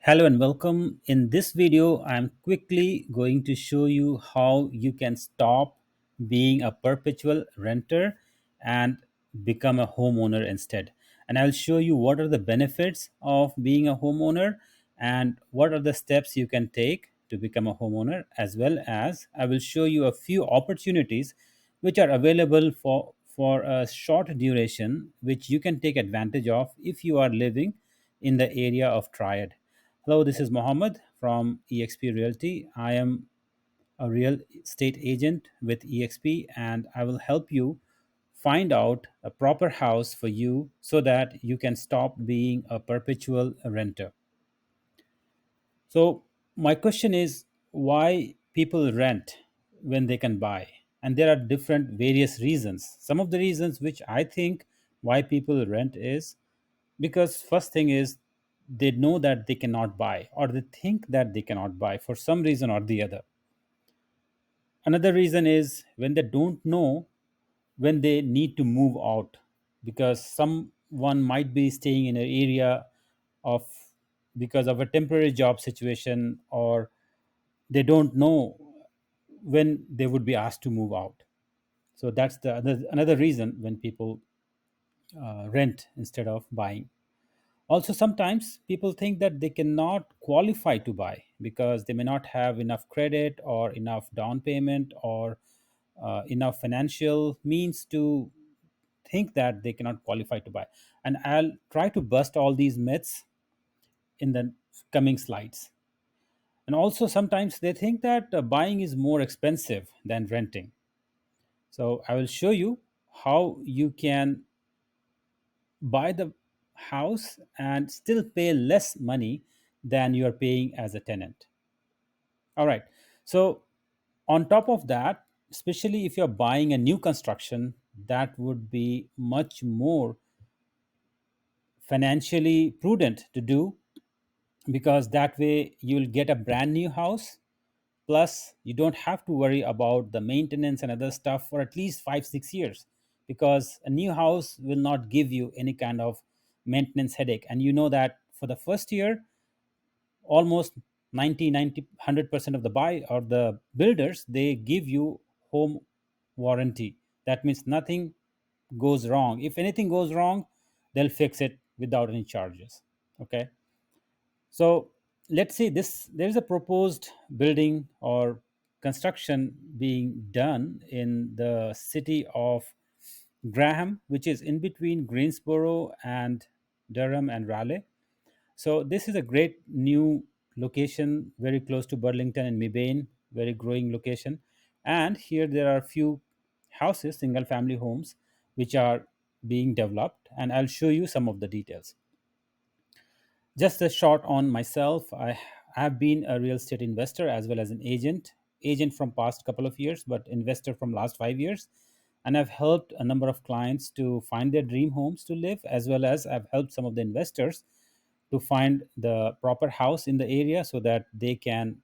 Hello and welcome. In this video, I'm quickly going to show you how you can stop being a perpetual renter and become a homeowner instead. And I'll show you what are the benefits of being a homeowner and what are the steps you can take to become a homeowner, as well as I will show you a few opportunities which are available for a short duration, which you can take advantage of if you are living in the area of Triad. Hello, this is Mohammed from eXp Realty. I am a real estate agent with eXp and I will help you find out a proper house for you so that you can stop being a perpetual renter. So, my question is why people rent when they can buy? And there are different various reasons. Some of the reasons which I think why people rent is because first thing is they know that they cannot buy or they think that they cannot buy for some reason or the other. Another reason is when they don't know when they need to move out because someone might be staying in an area of because of a temporary job situation, or they don't know when they would be asked to move out. So that's the another reason when people rent instead of buying. Also, sometimes people think that they cannot qualify to buy because they may not have enough credit or enough down payment or enough financial means to think that they cannot qualify to buy. And I'll try to bust all these myths in the coming slides. And also, sometimes they think that buying is more expensive than renting. So, I will show you how you can buy the house and still pay less money than you are paying as a tenant. All right. So, on top of that, especially if you're buying a new construction, that would be much more financially prudent to do because that way you'll get a brand new house. Plus, you don't have to worry about the maintenance and other stuff for at least 5 6 years because a new house will not give you any kind of maintenance headache. And you know that for the first year, almost 90 100% of the buy or the builders, they give you home warranty. That means nothing goes wrong. If anything goes wrong, they'll fix it without any charges. Okay. So let's say this there is a proposed building or construction being done in the city of Graham, which is in between Greensboro and Durham and Raleigh. So this is a great new location, very close to Burlington and Mebane, very growing location. And here there are a few houses, single family homes, which are being developed, and I'll show you some of the details. Just a short on myself. I have been a real estate investor as well as an agent from past couple of years, but investor from last 5 years. And I've helped a number of clients to find their dream homes to live, as well as I've helped some of the investors to find the proper house in the area so that they can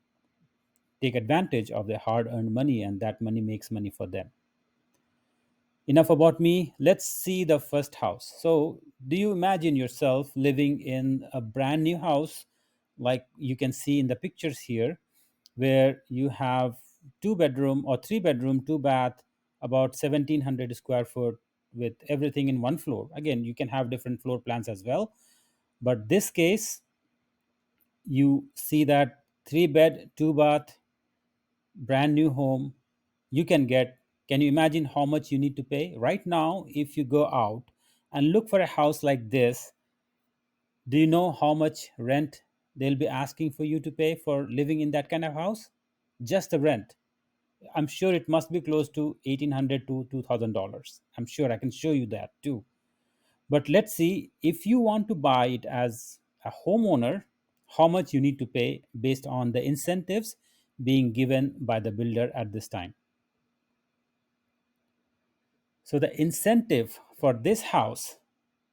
take advantage of their hard earned money and that money makes money for them. Enough about me. Let's see the first house. So, do you imagine yourself living in a brand new house like you can see in the pictures here, where you have two bedroom or three bedroom, two bath, about 1700 square foot with everything in one floor? Again, you can have different floor plans as well, but this case, you see that three bed, two bath, brand new home you can get. Can you imagine how much you need to pay right now if you go out and look for a house like this? Do you know how much rent they'll be asking for you to pay for living in that kind of house? Just the rent, I'm sure it must be close to 1800 to $2000. I'm sure I can show you that too. But let's see, if you want to buy it as a homeowner, how much you need to pay based on the incentives being given by the builder at this time. So the incentive for this house,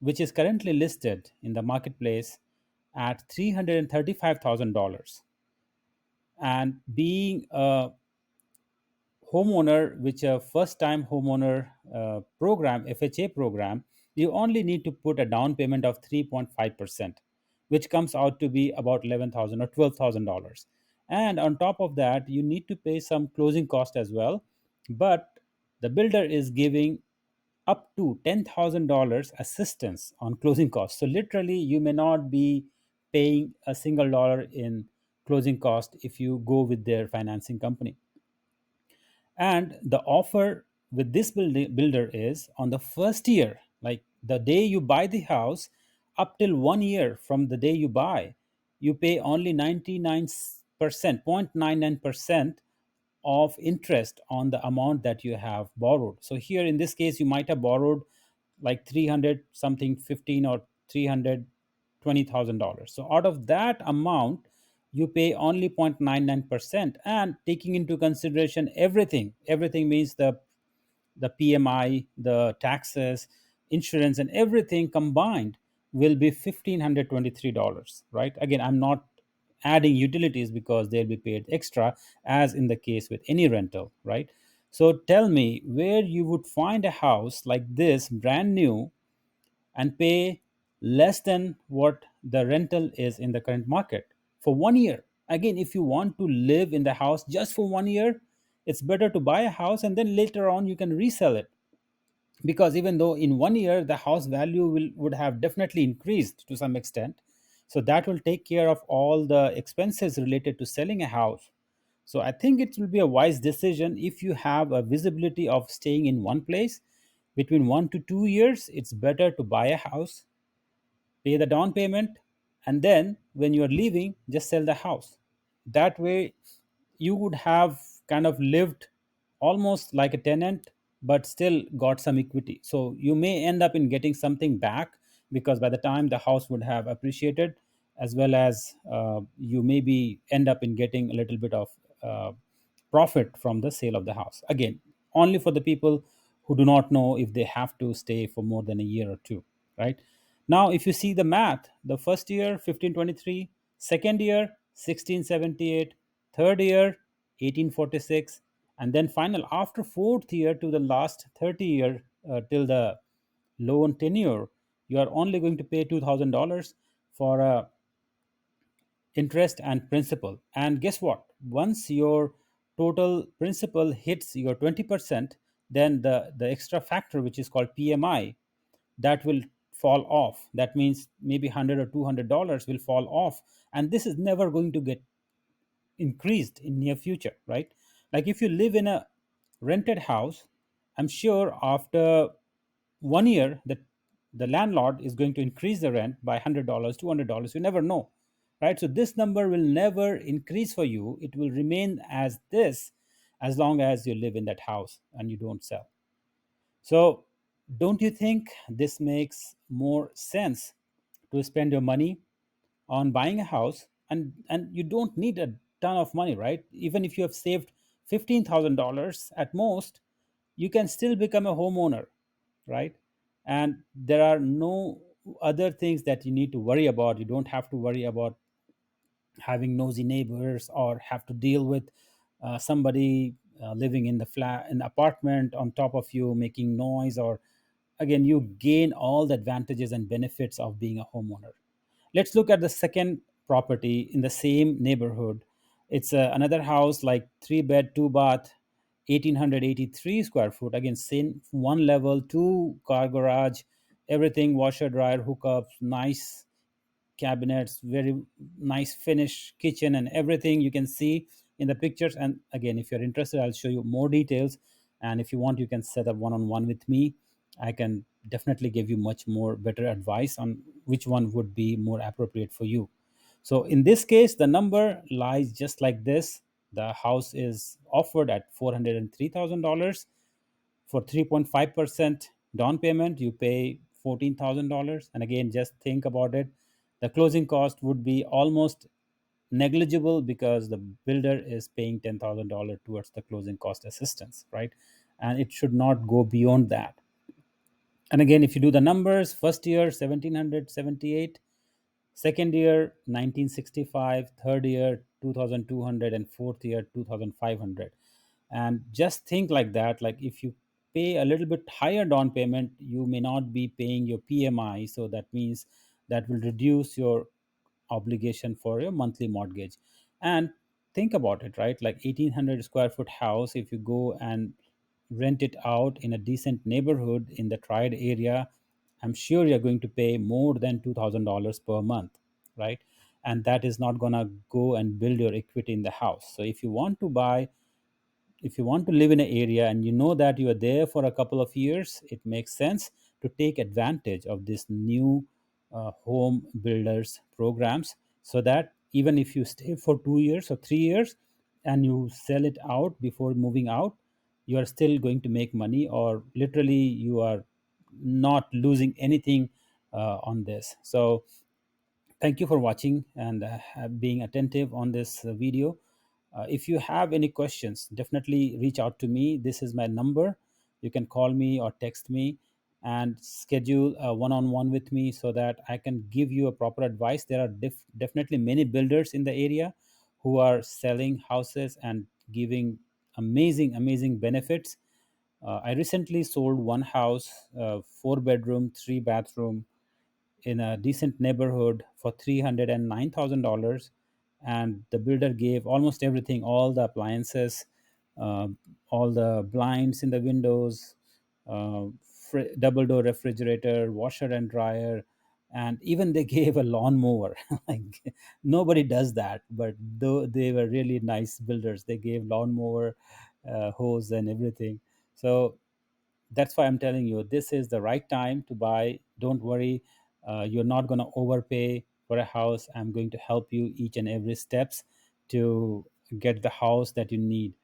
which is currently listed in the marketplace at $335,000, and being a homeowner, which a first time homeowner program, FHA program, you only need to put a down payment of 3.5%. which comes out to be about 11,000 or $12,000. And on top of that, you need to pay some closing cost as well. But the builder is giving up to $10,000 assistance on closing costs. So literally, you may not be paying a single dollar in closing cost if you go with their financing company. And the offer with this builder is on the first year, like the day you buy the house, up till 1 year from the day you buy, you pay only 99%, 0.99% of interest on the amount that you have borrowed. So here in this case, you might have borrowed like 300 something 15 or $320,000. So out of that amount, you pay only 0.99%. And taking into consideration everything means the PMI, the taxes, insurance, and everything combined will be $1,523, right? Again, I'm not adding utilities because they'll be paid extra, as in the case with any rental, right? So tell me where you would find a house like this, brand new, and pay less than what the rental is in the current market for 1 year. Again, if you want to live in the house just for 1 year, it's better to buy a house and then later on you can resell it, because even though in 1 year the house value would have definitely increased to some extent, so that will take care of all the expenses related to selling a house. So I think it will be a wise decision. If you have a visibility of staying in one place between 1 to 2 years, it's better to buy a house, pay the down payment, and then when you are leaving, just sell the house. That way, you would have kind of lived almost like a tenant, but still got some equity. So you may end up in getting something back, because by the time the house would have appreciated, as well as you maybe end up in getting a little bit of uh, profit from the sale of the house. Again, only for the people who do not know if they have to stay for more than a year or two, right? Now, if you see the math, the first year 1523, second year 1678, third year 1846, and then final after fourth year to the last 30 year till the loan tenure, you are only going to pay $2,000 for a interest and principal. And guess what? Once your total principal hits your 20%, then the extra factor, which is called PMI, that will fall off. That means maybe 100 or $200 will fall off. And this is never going to get increased in near future, right? Like if you live in a rented house, I'm sure after 1 year that the landlord is going to increase the rent by $100, $200. You never know, right? So this number will never increase for you. It will remain as this as long as you live in that house and you don't sell. So don't you think this makes more sense to spend your money on buying a house? And you don't need a ton of money, right? Even if you have saved $15,000 at most, you can still become a homeowner, right? And there are no other things that you need to worry about. You don't have to worry about having nosy neighbors, or have to deal with somebody living in the flat in the apartment on top of you making noise. Or again, you gain all the advantages and benefits of being a homeowner. Let's look at the second property in the same neighborhood. It's another house, like 3 bed 2 bath, 1883 square foot. Again, same one level, two car garage, everything, washer dryer hookups, nice cabinets, very nice finish kitchen, and everything you can see in the pictures. And again, if you're interested, I'll show you more details. And if you want, you can set up one-on-one with me. I can definitely give you much more better advice on which one would be more appropriate for you. So in this case, the number lies just like this. The house is offered at $403,000 for 3.5% down payment. You pay $14,000. And again, just think about it. The closing cost would be almost negligible, because the builder is paying $10,000 towards the closing cost assistance, right? And it should not go beyond that. And again, if you do the numbers, first year 1778, second year 1965, third year 2200, and fourth year 2500. And just think like that, like if you pay a little bit higher down payment, you may not be paying your PMI. So that means that will reduce your obligation for your monthly mortgage. And think about it, right? Like 1800 square foot house, if you go and rent it out in a decent neighborhood in the triad area, I'm sure you're going to pay more than $2,000 per month, right? And that is not going to go and build your equity in the house. So if you want to live in an area and you know that you are there for a couple of years, it makes sense to take advantage of this new home builders programs, so that even if you stay for 2 years or 3 years and you sell it out before moving out, you are still going to make money, or literally you are not losing anything on this. So thank you for watching and being attentive on this video. If you have any questions, definitely reach out to me. This is my number. You can call me or text me and schedule a one-on-one with me so that I can give you a proper advice. There are definitely many builders in the area who are selling houses and giving amazing benefits. I recently sold one house, 4 bedroom, 3 bathroom, in a decent neighborhood for $309,000, and the builder gave almost everything, all the appliances, uh, all the blinds in the windows, uh, double door refrigerator, washer and dryer, and even they gave a lawnmower. Like, nobody does that, but though they were really nice builders, they gave lawnmower, hose, and everything. So that's why I'm telling you, this is the right time to buy. Don't worry, you're not going to overpay for a house. I'm going to help you each and every steps to get the house that you need.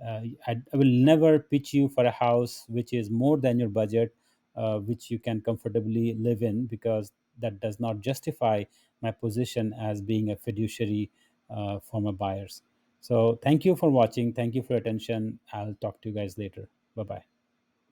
I will never pitch you for a house which is more than your budget, which you can comfortably live in, because that does not justify my position as being a fiduciary for my buyers. So thank you for watching. Thank you for your attention. I'll talk to you guys later. Bye bye.